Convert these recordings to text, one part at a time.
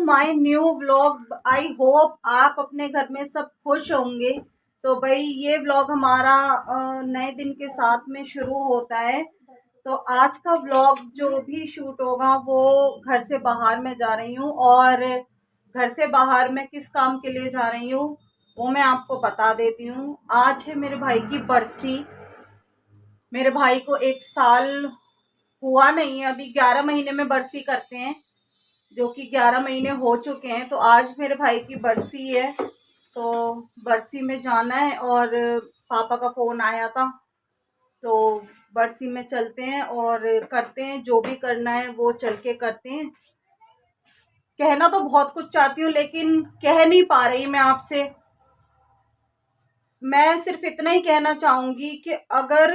My new vlog. I hope आप अपने घर में सब खुश होंगे। तो भाई ये व्लॉग हमारा नए दिन के साथ में शुरू होता है। तो आज का व्लॉग जो भी शूट होगा वो घर से बाहर मैं जा रही हूँ, और घर से बाहर मैं किस काम के लिए जा रही हूँ वो मैं आपको बता देती हूँ। आज है मेरे भाई की बरसी। मेरे भाई को 1 साल हुआ नहीं है, अभी 11 महीने में बरसी करते हैं, जो कि 11 महीने हो चुके हैं। तो आज मेरे भाई की बरसी है, तो बरसी में जाना है। और पापा का फ़ोन आया था, तो बरसी में चलते हैं और करते हैं जो भी करना है वो चल के करते हैं। कहना तो बहुत कुछ चाहती हूँ लेकिन कह नहीं पा रही मैं आपसे। मैं सिर्फ इतना ही कहना चाहूँगी कि अगर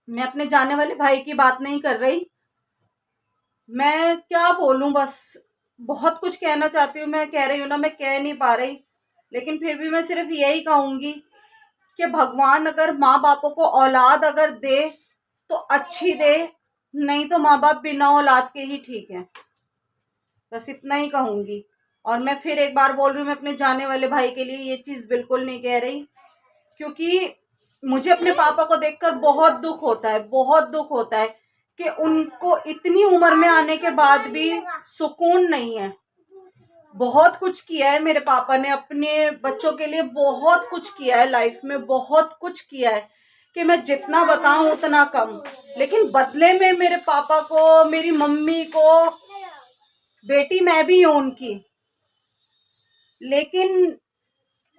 मैं अपने जाने वाले भाई की बात नहीं कर रही, मैं क्या बोलूं, बस बहुत कुछ कहना चाहती हूँ। मैं कह रही हूँ ना, मैं कह नहीं पा रही, लेकिन फिर भी मैं सिर्फ यही कहूँगी कि भगवान अगर माँ बापों को औलाद अगर दे तो अच्छी दे, नहीं तो माँ बाप बिना औलाद के ही ठीक है। बस इतना ही कहूँगी। और मैं फिर एक बार बोल रही हूँ, मैं अपने जाने वाले भाई के लिए ये चीज़ बिल्कुल नहीं कह रही, क्योंकि मुझे अपने पापा को देखकर बहुत दुख होता है, बहुत दुख होता है कि उनको इतनी उम्र में आने के बाद भी सुकून नहीं है। बहुत कुछ किया है मेरे पापा ने अपने बच्चों के लिए, बहुत कुछ किया है लाइफ में, बहुत कुछ किया है कि मैं जितना बताऊं उतना कम। लेकिन बदले में मेरे पापा को, मेरी मम्मी को, बेटी मैं भी हूं उनकी, लेकिन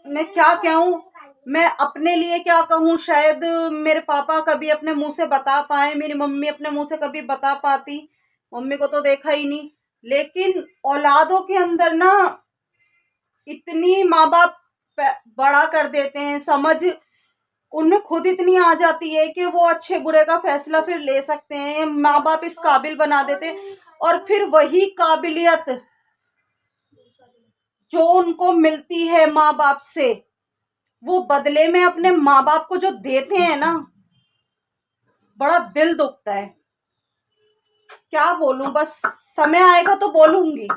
मैं क्या कहूँ, मैं अपने लिए क्या कहूँ। शायद मेरे पापा कभी अपने मुंह से बता पाए, मेरी मम्मी अपने मुंह से कभी बता पाती, मम्मी को तो देखा ही नहीं। लेकिन औलादों के अंदर ना इतनी माँ बाप बड़ा कर देते हैं, समझ उनमें खुद इतनी आ जाती है कि वो अच्छे बुरे का फैसला फिर ले सकते हैं। माँ बाप इस काबिल बना देते हैं, और फिर वही काबिलियत जो उनको मिलती है माँ बाप से, वो बदले में अपने माँ बाप को जो देते हैं ना, बड़ा दिल दुखता है। क्या बोलूं, बस समय आएगा तो बोलूंगी।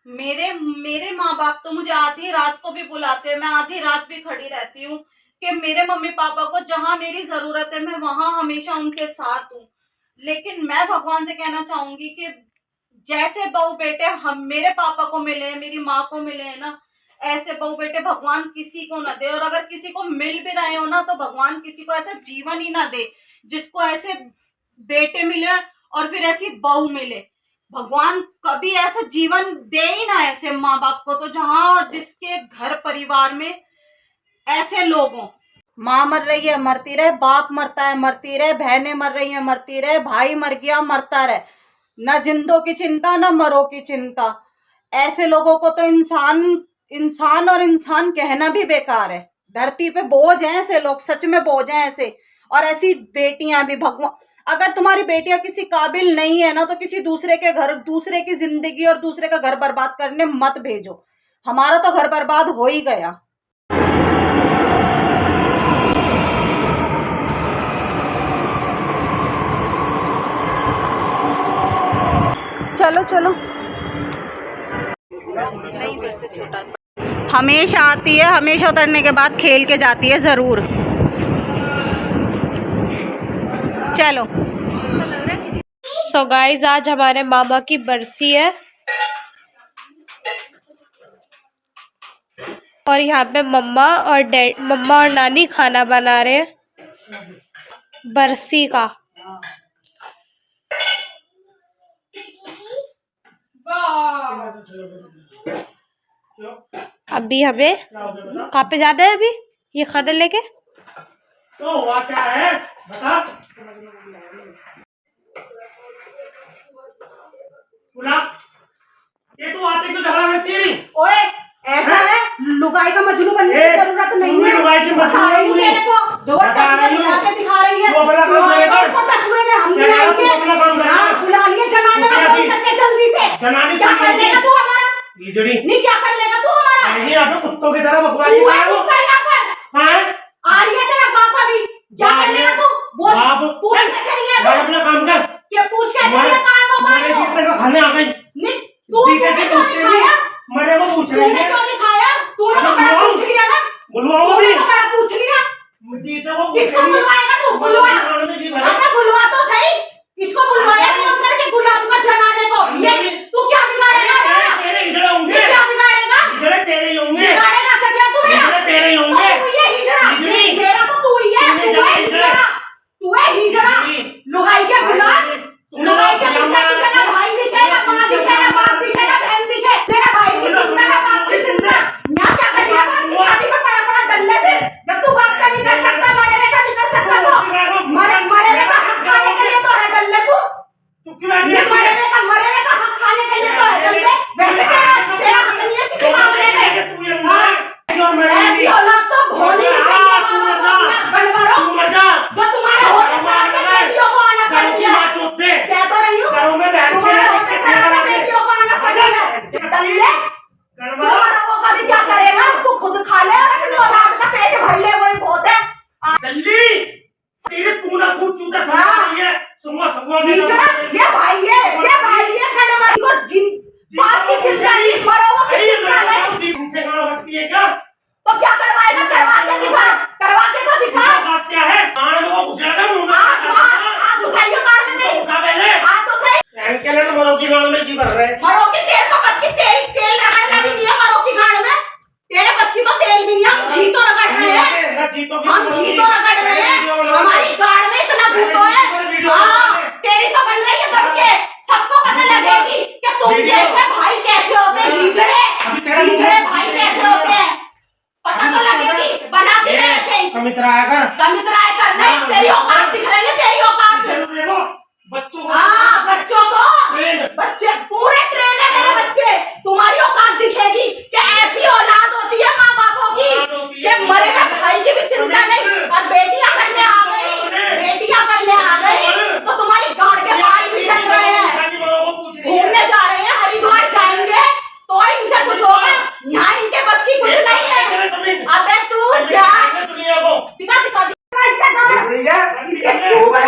मेरे मेरे माँ बाप तो मुझे आधी रात को भी बुलाते हैं, मैं आधी रात भी खड़ी रहती हूँ कि मेरे मम्मी पापा को जहां मेरी जरूरत है मैं वहां हमेशा उनके साथ हूँ। लेकिन मैं भगवान से कहना चाहूंगी कि जैसे बहू बेटे हम मेरे पापा को मिले, मेरी माँ को मिले हैं ना, ऐसे बहू बेटे भगवान किसी को ना दे। और अगर किसी को मिल भी रहे हो ना, तो भगवान किसी को ऐसा जीवन ही ना दे जिसको ऐसे बेटे मिले और फिर ऐसी बहू मिले। भगवान कभी ऐसा जीवन दे ही ना ऐसे माँ बाप को, तो जहां जिसके घर परिवार में ऐसे लोग हों। माँ मर रही है मरती रहे, बाप मरता है मरती रहे, बहनें मर रही है मरती रहे, भाई मर गया मरता रहे, न जिंदों की चिंता न मरो की चिंता। ऐसे लोगों को तो इंसान इंसान और इंसान कहना भी बेकार है। धरती पे बोझ हैं ऐसे लोग, सच में बोझ हैं ऐसे। और ऐसी बेटियां भी भगवान, अगर तुम्हारी बेटियां किसी काबिल नहीं है ना, तो किसी दूसरे के घर, दूसरे की जिंदगी और दूसरे का घर बर्बाद करने मत भेजो। हमारा तो घर बर्बाद हो ही गया। चलो चलो, हमेशा आती है, हमेशा उतरने के बाद खेल के जाती है जरूर। चलो। सो गाइज, आज हमारे मामा की बरसी है और यहाँ पे मम्मा और नानी खाना बना रहे हैं बरसी का। अभी हमें कहाँ पे जाना है? अभी ये खाना लेके तो हुआ क्या है बता। ये तो आते क्यों झगड़ा करती है? ओए ऐसा है, लुगाई का मजनू बनने की जरूरत नहीं है। लुगाई की मजनू तेरे को जो तस्वीर दिखा रही है, उसको तस्वीर में हम नहीं आएंगे। बुला लिए जनाने का फोन करके जल्दी से। क्या कर लेगा तू हमारा? नहीं, क्या कर लेगा तू हमारा? नहीं, यहाँ पे कुत्तों की तरह बकवास कर रहा है यहाँ पर। हाँ, आ रही है तेरा बाप अभी। क्या कर लेगा तू? बोल, पूछ कैसे रही है? अपना काम कर। क्या पूछ कैसे रही है? काम वो पूछते नहीं, मरे को पूछ रही तूने है। क्यों नहीं खाया? तूने तो बड़ा पूछ लिया ना, बुलवाओ तूने भी तो बड़ा पूछ लिया। जीते को किसको बुलवाएगा तू? बुलवा, अबे बुलवा तो सही, किसको बुलवाया फोन करके गुलाम को जनाने को? ये तू क्या बिगाड़ेगा मेरा? तेरे हिजड़े होंगे, ये क्या बिगाड़ेगा? हिजड़े तेरे ही होंगे, बिगाड़ेगा क्या तू मेरा? हिजड़े तेरे ही तो होंगे। तू ये हिजड़ा, हिजड़ी। मेरा तो तू ही है, तू है हिजड़ा, तू है हिजड़ा, लुगाई के गुलाम, लुगाई के पीछे पीछे ना भाई दिखे, ना माँ दिखे, ना बाप दिखे, ना बहन दिखे, तेरा भाई की चिंता, ना बाप की चिंता। यहाँ क्या कर लिया बाप की शादी में पड़ा पड़ा दल्ले फिर? जब तू बाप का नहीं कर सकता, मरे हुए का नहीं कर सकता, तो मरे हुए का हक खाने के लिए तो है दल्ले तू। ये मरे हुए का हक खाने के लिए तो है दल्ले। वैसे तेरा हक नहीं है किसी मामले में। हाँ, ऐसी औलाद तो होनी नहीं चाहिए माँ बाप को, बनवारो। जो तुम्हारे होते सारे के बेटियों को आना पड़ गया। कह तो रही हूँ, तुम्हारे होते सारे बेटियों को आना पड़ गया। दल्ले, तुम्हारा वो कभी क्या करेगा? तू खुद खा ले और अपनी औलाद का पेट भर ले, वही बहुत है। हिजड़ा, ये भाई है खड़मर को बाप की चिंता नहीं, मरो वो की चिंता नहीं। तो क्या करवाएगा? करवा के दिखा, करवा के तो दिखा। घुसाइयो कान में नहीं, तो सही। मरो की तेल तो बस की तेल रगड़ना भी नहीं है, मरो की गाड़ में तेरे बस की तो तेल भी नहीं है, हम घी तो रगड़ रहे हैं, हम घी तो रगड़ रहे हैं, हमारी गाड़ में इतना भूतो है। हाँ, तेरी तो बन रही है दब के, सबको पता लगेगी कि तुम जैसे भाई कैसे होते हैं, हिजड़े भाई कैसे होते हैं, पता तो लगेगी। बनाती रहे ऐसे ही, कमितराय कर नहीं, तेरी औकात दिख रही है, तेरी औकात। हाँ, बच्चों को, बच्चे पूरे ट्रेन है मेरे बच्चे, तुम्हारी औकात दिखेगी कि ऐसी औलाद होती है माँ बापों की कि मरे हुए भाई की भी चिंता नहीं, और बेटियां करने आ गई तो तुम्हारी गाड़ के बाल भी चल रहे हैं। घूमने जा रहे हैं, हरिद्वार जाएंगे तो इनसे कुछ होगा, यहाँ इनके बस की कुछ नहीं है। अबे तू जा, दिखा इसके चूप है।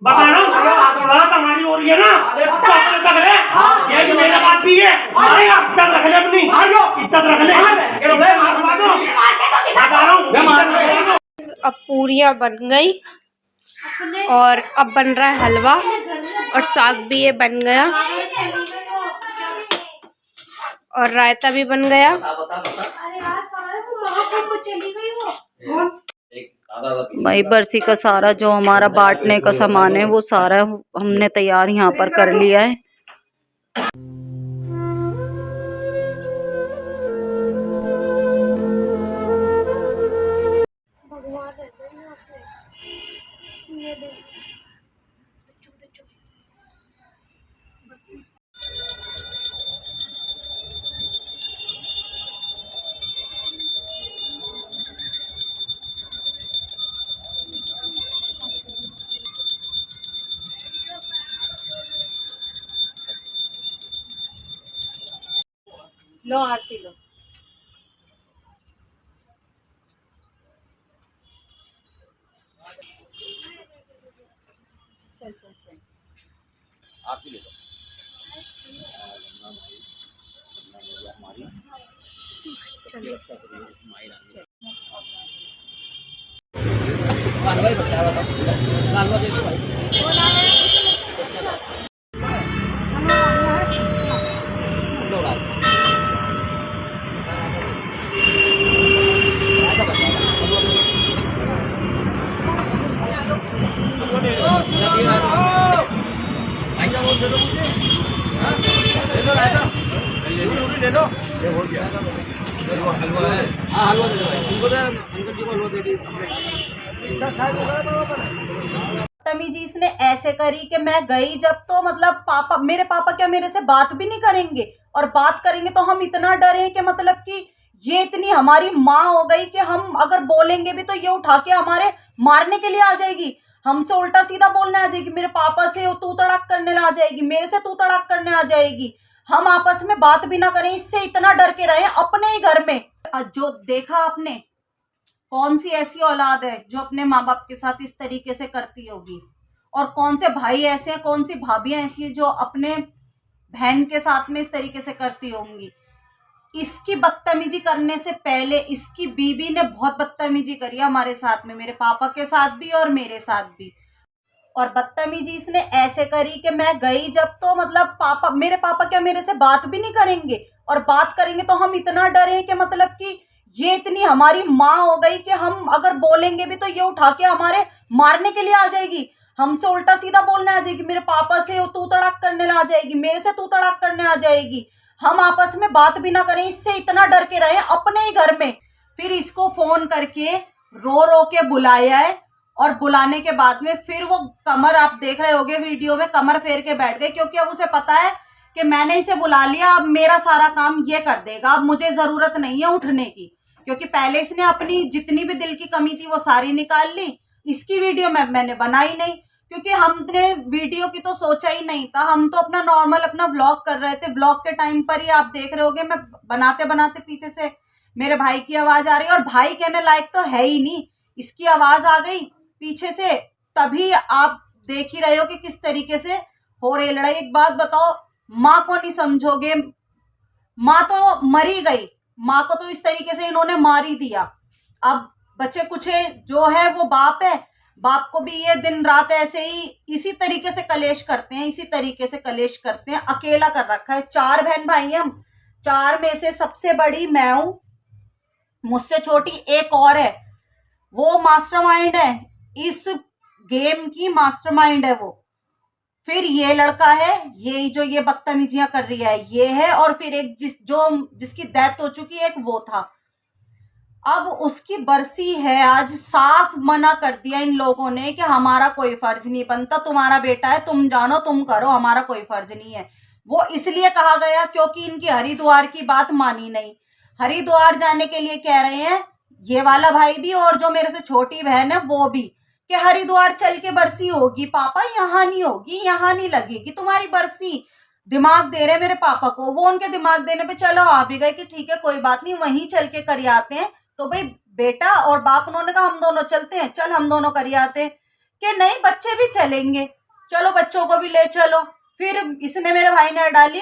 बता रहा हूँ तुम्हारी हो रही है ना, ये कि मेरे पास भी है, इज्जत रख ले अपनी, इज्जत रख ले, बता रहा हूँ। अब पूरियां बन गई और अब बन रहा है हलवा और साग भी ये बन गया और रायता भी बन गया। भाई बरसी का सारा जो हमारा बांटने का सामान है वो सारा हमने तैयार यहाँ पर कर लिया है। लो आरती लो। आरती ले लो। बदतमीजी इसने ऐसे करी कि मैं गई जब तो मतलब पापा, मेरे पापा क्या मेरे से बात भी नहीं करेंगे, और बात करेंगे तो हम इतना डरे कि मतलब कि ये इतनी हमारी माँ हो गई कि हम अगर बोलेंगे भी तो ये उठा के हमारे मारने के लिए आ जाएगी, हमसे उल्टा सीधा बोलने आ जाएगी, मेरे पापा से तू तड़ाक करने आ जाएगी, मेरे से तू तड़ाक करने आ जाएगी, हम आपस में बात भी ना करें, इससे इतना डर के रहे अपने ही घर में। जो देखा आपने, कौन सी ऐसी औलाद है जो अपने माँ बाप के साथ इस तरीके से करती होगी, और कौन से भाई ऐसे हैं, कौन सी भाभियां ऐसी हैं जो अपने बहन के साथ में इस तरीके से करती होंगी। इसकी बदतमीजी करने से पहले इसकी बीवी ने बहुत बदतमीजी करी है हमारे साथ में, मेरे पापा के साथ भी और मेरे साथ भी। और बदतमीजी इसने ऐसे करी कि मैं गई जब, तो मतलब मेरे पापा क्या मेरे से बात भी नहीं करेंगे, और बात करेंगे तो हम इतना डरे कि मतलब कि ये इतनी हमारी माँ हो गई कि हम अगर बोलेंगे भी तो ये उठा के हमारे मारने के लिए आ जाएगी, हमसे उल्टा सीधा बोलने आ जाएगी, मेरे पापा से तू तड़ाक करने आ जाएगी, मेरे से तू तड़ाक करने आ जाएगी, हम आपस में बात भी ना करें, इससे इतना डर के रहे अपने ही घर में। फिर इसको फोन करके रो रो के बुलाया है, और बुलाने के बाद में फिर वो कमर, आप देख रहे होगे वीडियो में, कमर फेर के बैठ गए, क्योंकि अब उसे पता है कि मैंने इसे बुला लिया, अब मेरा सारा काम ये कर देगा, अब मुझे जरूरत नहीं है उठने की, क्योंकि पहले इसने अपनी जितनी भी दिल की कमी थी वो सारी निकाल ली। इसकी वीडियो मैंने बनाई नहीं, क्योंकि हमने वीडियो की तो सोचा ही नहीं था, हम तो अपना नॉर्मल अपना व्लॉग कर रहे थे। व्लॉग के टाइम पर ही आप देख रहे होगे मैं बनाते बनाते पीछे से मेरे भाई की आवाज आ रही है, और भाई कहने लायक तो है ही नहीं, इसकी आवाज आ गई पीछे से, तभी आप देख ही रहे हो कि किस तरीके से हो रही लड़ाई। एक बात बताओ, माँ को नहीं समझोगे, माँ तो मरी गई, माँ को तो इस तरीके से इन्होंने मार ही दिया। अब बच्चे कुछ जो है वो बाप है, बाप को भी ये दिन रात ऐसे ही इसी तरीके से कलेश करते हैं, इसी तरीके से कलेश करते हैं। अकेला कर रखा है, 4 बहन भाई हैं हम, 4 में से सबसे बड़ी मैं हूं, मुझसे छोटी एक और है, वो मास्टरमाइंड है इस गेम की, मास्टरमाइंड है वो। फिर ये लड़का है, ये जो ये बदतमीजियां कर रही है ये है, और फिर एक जिसकी डेथ हो चुकी है, एक वो था। अब उसकी बरसी है आज, साफ मना कर दिया इन लोगों ने कि हमारा कोई फर्ज नहीं बनता, तुम्हारा बेटा है, तुम जानो तुम करो, हमारा कोई फर्ज नहीं है। वो इसलिए कहा गया क्योंकि इनकी हरिद्वार की बात मानी नहीं। हरिद्वार जाने के लिए कह रहे हैं ये वाला भाई भी, और जो मेरे से छोटी बहन है वो भी, कि हरिद्वार चल के बरसी होगी पापा, यहाँ नहीं होगी, यहाँ नहीं लगेगी तुम्हारी बरसी। दिमाग दे रहे मेरे पापा को, वो उनके दिमाग देने पे चलो आ भी गए कि ठीक है कोई बात नहीं, वहीं चल के कर आते हैं। तो भाई बेटा और बाप उन्होंने कहा हम दोनों चलते हैं, चल हम दोनों कर आते हैं, कि नहीं बच्चे भी चलेंगे, चलो बच्चों को भी ले चलो। फिर इसने मेरे भाई ने डाली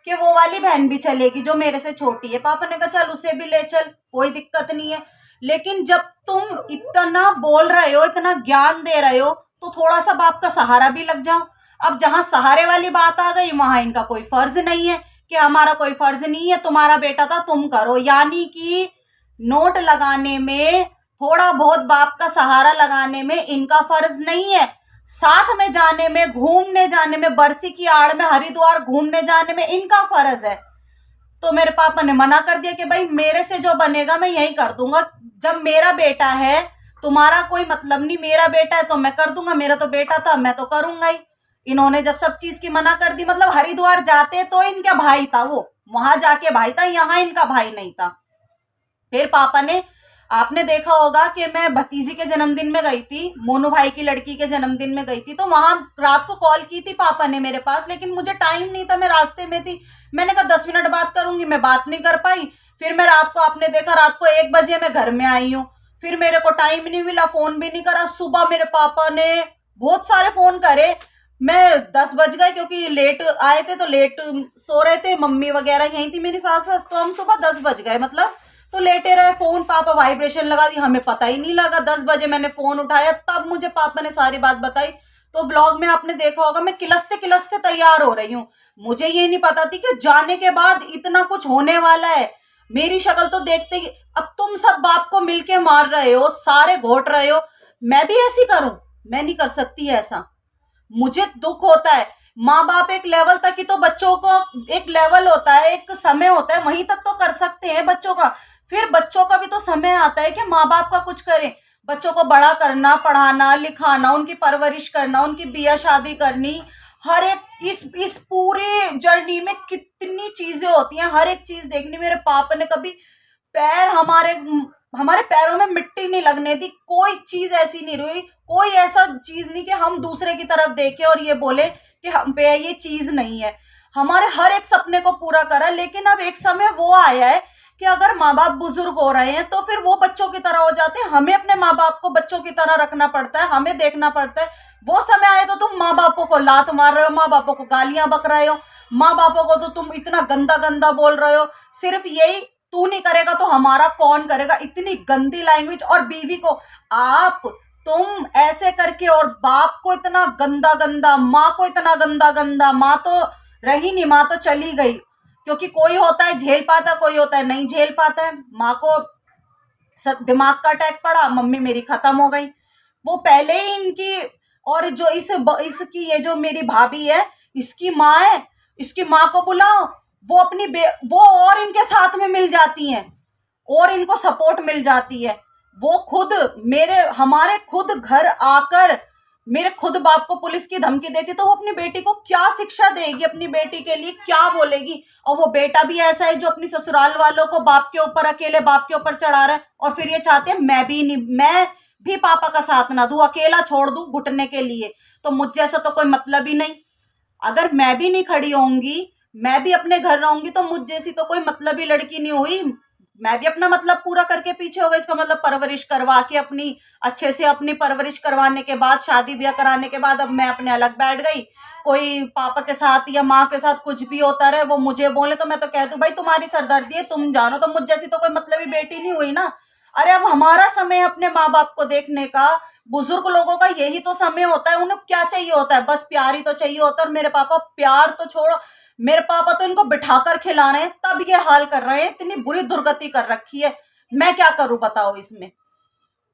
कि वो वाली बहन भी चलेगी जो मेरे से छोटी है, पापा ने कहा चल उसे भी ले चल, कोई दिक्कत नहीं है। लेकिन जब तुम इतना बोल रहे हो, इतना ज्ञान दे रहे हो, तो थोड़ा सा बाप का सहारा भी लग जाओ। अब जहां सहारे वाली बात आ गई वहां इनका कोई फर्ज नहीं है, कि हमारा कोई फर्ज नहीं है, तुम्हारा बेटा था तुम करो, यानी कि नोट लगाने में, थोड़ा बहुत बाप का सहारा लगाने में इनका फर्ज नहीं है, साथ में जाने में, घूमने जाने में, बरसी की आड़ में हरिद्वार घूमने जाने में इनका फर्ज है। तो मेरे पापा ने मना कर दिया कि भाई मेरे से जो बनेगा मैं यही कर दूंगा, जब मेरा बेटा है तुम्हारा कोई मतलब नहीं, मेरा बेटा है तो मैं कर दूंगा, मेरा तो बेटा था मैं तो करूंगा ही। इन्होंने जब सब चीज की मना कर दी, मतलब हरिद्वार जाते तो इनका भाई था, वो वहां जाके भाई था, यहाँ इनका भाई नहीं था। फिर पापा ने, आपने देखा होगा कि मैं भतीजी के जन्मदिन में गई थी, मोनू भाई की लड़की के जन्मदिन में गई थी, तो वहां रात को कॉल की थी पापा ने मेरे पास, लेकिन मुझे टाइम नहीं था, मैं रास्ते में थी, मैंने कहा 10 मिनट बात करूंगी, मैं बात नहीं कर पाई। फिर मैं रात को, आपने देखा रात को 1 बजे मैं घर में आई हूँ, फिर मेरे को टाइम नहीं मिला, फोन भी नहीं करा। सुबह मेरे पापा ने बहुत सारे फोन करे, मैं 10 बज गए क्योंकि लेट आए थे, तो लेट सो रहे थे, मम्मी वगैरह यही थी मेरी सास वास, तो हम सुबह 10 बज गए, मतलब तो लेटे रहे, फोन पापा वाइब्रेशन लगा दी, हमें पता ही नहीं लगा। 10 बजे मैंने फोन उठाया, तब मुझे पापा ने सारी बात बताई। तो ब्लॉग में आपने देखा होगा मैं किलसते किलसते तैयार हो रही हूँ, मुझे ये नहीं पता थी कि जाने के बाद इतना कुछ होने वाला है। मेरी शक्ल तो देखते ही, अब तुम सब बाप को मिलके मार रहे हो, सारे घोट रहे हो, मैं भी ऐसी करूं? मैं नहीं कर सकती ऐसा, मुझे दुख होता है। माँ बाप एक लेवल तक ही तो, बच्चों को एक लेवल होता है, एक समय होता है, वहीं तक तो कर सकते हैं बच्चों का, फिर बच्चों का भी तो समय आता है कि माँ बाप का कुछ करें, बच्चों को बड़ा करना, पढ़ाना लिखाना, उनकी परवरिश करना, उनकी बिया शादी करनी, हर एक इस पूरे जर्नी में कितनी चीजें होती हैं, हर एक चीज देखनी। मेरे पापा ने कभी पैर, हमारे पैरों में मिट्टी नहीं लगने दी, कोई चीज ऐसी नहीं रही, कोई ऐसा चीज नहीं कि हम दूसरे की तरफ देखें और ये बोले कि हम पे ये चीज नहीं है। हमारे हर एक सपने को पूरा करा, लेकिन अब एक समय वो आया है कि अगर माँ बाप बुजुर्ग हो रहे हैं तो फिर वो बच्चों की तरह हो जाते हैं, हमें अपने माँ बाप को बच्चों की तरह रखना पड़ता है, हमें देखना पड़ता है। वो समय आए तो तुम माँ बापों को लात मार रहे हो, माँ बापों को गालियां बक रहे हो, माँ बापों को तो तुम इतना गंदा गंदा बोल रहे हो, सिर्फ यही तू नहीं करेगा तो हमारा कौन करेगा, इतनी गंदी लैंग्वेज। और बीवी को आप तुम ऐसे करके, और बाप को इतना गंदा गंदा, माँ को इतना गंदा गंदा। माँ तो रही नहीं, माँ तो चली गई, क्योंकि कोई होता है झेल पाता, कोई होता है नहीं झेल पाता है। माँ को दिमाग का अटैक पड़ा, मम्मी मेरी खत्म हो गई। वो पहले ही इनकी, और जो इसकी ये जो मेरी भाभी है, इसकी माँ है, इसकी माँ को बुलाओ, वो अपनी वो और इनके साथ में मिल जाती हैं और इनको सपोर्ट मिल जाती है। वो खुद हमारे खुद घर आकर मेरे खुद बाप को पुलिस की धमकी देती, तो वो अपनी बेटी को क्या शिक्षा देगी, अपनी बेटी के लिए क्या बोलेगी। और वो बेटा भी ऐसा है जो अपनी ससुराल वालों को बाप के ऊपर, अकेले बाप के ऊपर चढ़ा रहा है, और फिर ये चाहते हैं मैं भी पापा का साथ ना दूं, अकेला छोड़ दूं घुटने के लिए। तो मुझ जैसा तो कोई मतलब ही नहीं। अगर मैं भी नहीं खड़ी होंगी, मैं भी अपने घर रहूंगी, तो मुझ जैसी तो कोई मतलब ही लड़की नहीं हुई। मैं भी अपना मतलब पूरा करके पीछे हो गई। इसका मतलब परवरिश करवा के, अपनी अच्छे से अपनी परवरिश करवाने के बाद, शादी ब्याह कराने के बाद, अब मैं अपने अलग बैठ गई। कोई पापा के साथ या माँ के साथ कुछ भी होता रहे, वो मुझे बोले तो मैं तो कह दूं भाई तुम्हारी सरदर्दी है, तुम जानो। तो मुझ जैसी तो कोई मतलब ही बेटी नहीं हुई ना। अरे अब हमारा समय है अपने माँ बाप को देखने का, बुजुर्ग लोगों का यही तो समय होता है। उन्हें क्या चाहिए होता है, बस प्यार ही तो चाहिए होता है। और मेरे पापा प्यार तो छोड़ो, मेरे पापा तो इनको बिठाकर खिला रहे हैं, तब ये हाल कर रहे हैं, इतनी बुरी दुर्गति कर रखी है। मैं क्या करूं बताओ, इसमें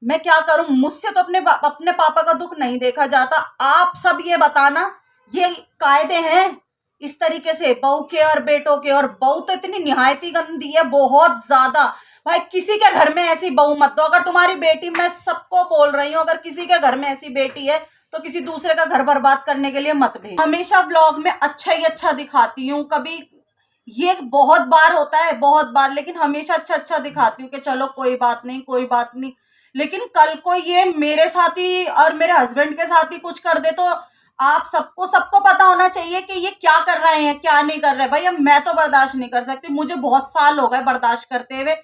मैं क्या करूं। मुझसे तो अपने पापा का दुख नहीं देखा जाता। आप सब ये बताना, ये कायदे हैं इस तरीके से बहू के और बेटों के। और बहू तो इतनी निहायती गंदी है, बहुत ज्यादा। भाई किसी के घर में ऐसी बहू मत दो। अगर तुम्हारी बेटी, मैं सबको बोल रही हूँ, अगर किसी के घर में ऐसी बेटी है तो किसी दूसरे का घर बर्बाद करने के लिए मत भेज। हमेशा व्लॉग में अच्छा ही अच्छा दिखाती हूँ, कभी ये बहुत बार होता है, बहुत बार, लेकिन हमेशा अच्छा दिखाती हूँ कि चलो कोई बात नहीं, कोई बात नहीं। लेकिन कल को ये मेरे साथ ही और मेरे हस्बैंड के साथ ही कुछ कर दे, तो आप सबको पता होना चाहिए कि ये क्या कर रहे हैं, क्या नहीं कर रहे। भाई अब मैं तो बर्दाश्त नहीं कर सकती, मुझे बहुत साल हो गए बर्दाश्त करते हुए।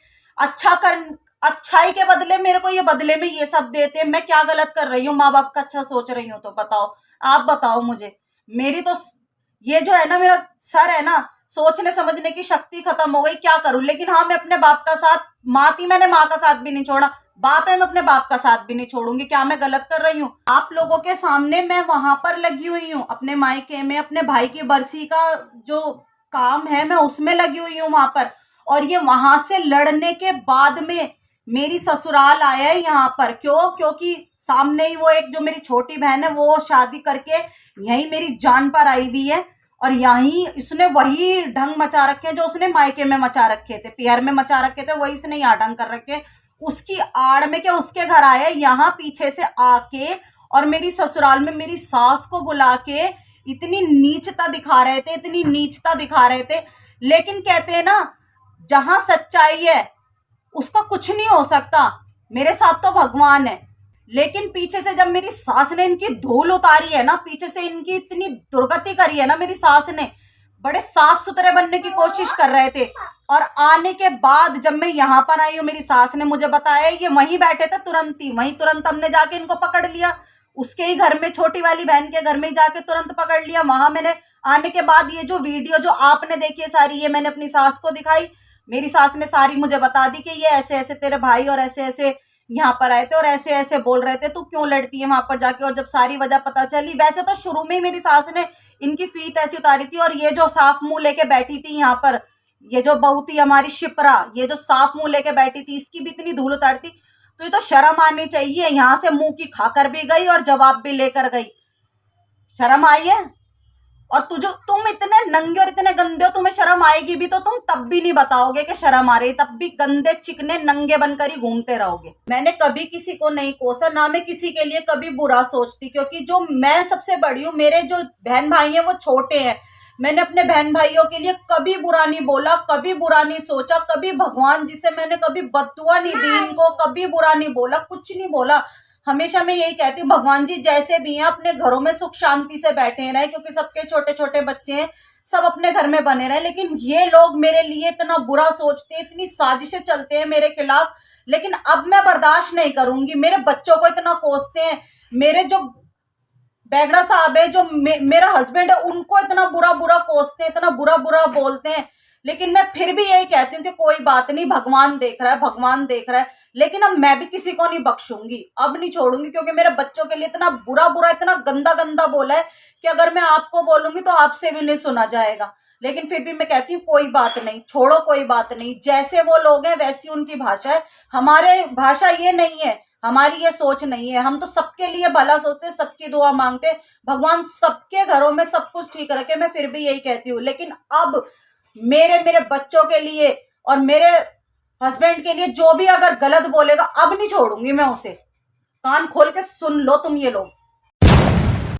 अच्छाई के बदले मेरे को ये बदले में ये सब देते हैं। मैं क्या गलत कर रही हूँ, माँ बाप का अच्छा सोच रही हूँ तो बताओ, आप बताओ मुझे। मेरी तो ये जो है ना, मेरा सर है ना, सोचने समझने की शक्ति खत्म हो गई, क्या करूं। लेकिन हाँ, मैं अपने बाप का साथ, माँ थी मैंने माँ का साथ भी नहीं छोड़ा, बाप है मैं अपने बाप का साथ भी नहीं छोड़ूंगी। क्या मैं गलत कर रही हूँ? आप लोगों के सामने मैं वहां पर लगी हुई हूँ, अपने मायके में, अपने भाई की बरसी का जो काम है मैं उसमें लगी हुई हूँ वहां पर। और ये वहां से लड़ने के बाद में मेरी ससुराल आया है यहाँ पर। क्यों? क्योंकि सामने ही वो एक जो मेरी छोटी बहन है, वो शादी करके यही मेरी जान पर आई हुई है। और यही इसने वही ढंग मचा रखे हैं जो उसने मायके में मचा रखे थे, पियर में मचा रखे थे, वही इसने यहाँ ढंग कर रखे। उसकी आड़ में क्या उसके घर आए, यहाँ पीछे से आके और मेरी ससुराल में मेरी सास को बुला के इतनी नीचता दिखा रहे थे, इतनी नीचता दिखा रहे थे। लेकिन कहते हैं ना, जहां सच्चाई है उसका कुछ नहीं हो सकता। मेरे साथ तो भगवान है। लेकिन पीछे से जब मेरी सास ने इनकी धूल उतारी है ना, पीछे से इनकी इतनी दुर्गति करी है ना, मेरी सास ने, बड़े साफ सुथरे बनने की कोशिश कर रहे थे। और आने के बाद जब मैं यहाँ पर आई हूँ, मेरी सास ने मुझे बताया, ये वहीं बैठे थे, तुरंत हमने जाके इनको पकड़ लिया। उसके ही घर में, छोटी वाली बहन के घर में ही जाके तुरंत पकड़ लिया। वहां मैंने आने के बाद ये जो वीडियो जो आपने देखी है सारी, ये मैंने अपनी सास को दिखाई। मेरी सास ने सारी मुझे बता दी कि ये ऐसे ऐसे तेरे भाई और ऐसे ऐसे यहाँ पर आए थे और ऐसे ऐसे बोल रहे थे, तू क्यों लड़ती है वहां पर जाके। और जब सारी वजह पता चली, वैसे तो शुरू में ही मेरी सास ने इनकी फीत ऐसी उतारी थी। और ये जो साफ मुंह लेके बैठी थी यहाँ पर, ये जो बहू थी हमारी शिप्रा, ये जो साफ मुंह लेके बैठी थी, इसकी भी इतनी धूल उतारी थी। तो ये तो शर्म आनी चाहिए। यहाँ से मुंह की खाकर भी गई और जवाब भी लेकर गई। शर्म आई है? और तुम इतने नंगे और इतने गंदे हो, तुम्हें शर्म आएगी भी तो तुम तब भी नहीं बताओगे कि शर्म आ रही, तब भी गंदे चिकने नंगे बनकर ही घूमते रहोगे। मैंने कभी किसी को नहीं कोसा, ना मैं किसी के लिए कभी बुरा सोचती, क्योंकि जो मैं सबसे बड़ी हूँ, मेरे जो बहन भाई हैं वो छोटे हैं। मैंने अपने बहन भाइयों के लिए कभी बुरा नहीं बोला, कभी बुरा नहीं सोचा, कभी भगवान जी से मैंने कभी बद्दुआ नहीं दी इनको, कभी बुरा नहीं बोला, कुछ नहीं बोला। हमेशा मैं यही कहती हूँ, भगवान जी जैसे भी हैं अपने घरों में सुख शांति से बैठे रहे, क्योंकि सबके छोटे छोटे बच्चे हैं, सब अपने घर में बने रहे, लेकिन ये लोग मेरे लिए इतना बुरा सोचते हैं, इतनी साजिशें चलते हैं मेरे खिलाफ। लेकिन अब मैं बर्दाश्त नहीं करूंगी। मेरे बच्चों को इतना कोसते हैं, मेरे जो बैगड़ा साहब है, जो मेरा हस्बैंड है, उनको इतना बुरा बुरा कोसते हैं, इतना बुरा बुरा बोलते हैं। लेकिन मैं फिर भी यही कहती हूँ कि कोई बात नहीं, भगवान देख रहा है, भगवान देख रहा है। लेकिन अब मैं भी किसी को नहीं बख्शूंगी, अब नहीं छोड़ूंगी, क्योंकि मेरे बच्चों के लिए इतना बुरा बुरा, इतना गंदा गंदा बोला है कि अगर मैं आपको बोलूंगी तो आपसे भी नहीं सुना जाएगा। लेकिन फिर भी मैं कहती हूँ कोई बात नहीं, छोड़ो, कोई बात नहीं। जैसे वो लोग हैं वैसी उनकी भाषा है, हमारे भाषा ये नहीं है, हमारी ये सोच नहीं है। हम तो सबके लिए भला सोचते, सबकी दुआ मांगते, भगवान सबके घरों में सब कुछ ठीक रखे। मैं फिर भी यही कहती हूँ। लेकिन अब मेरे बच्चों के लिए और मेरे हस्बैंड के लिए जो भी अगर गलत बोलेगा, अब नहीं छोड़ूंगी मैं उसे। कान खोल के सुन लो तुम ये लोग।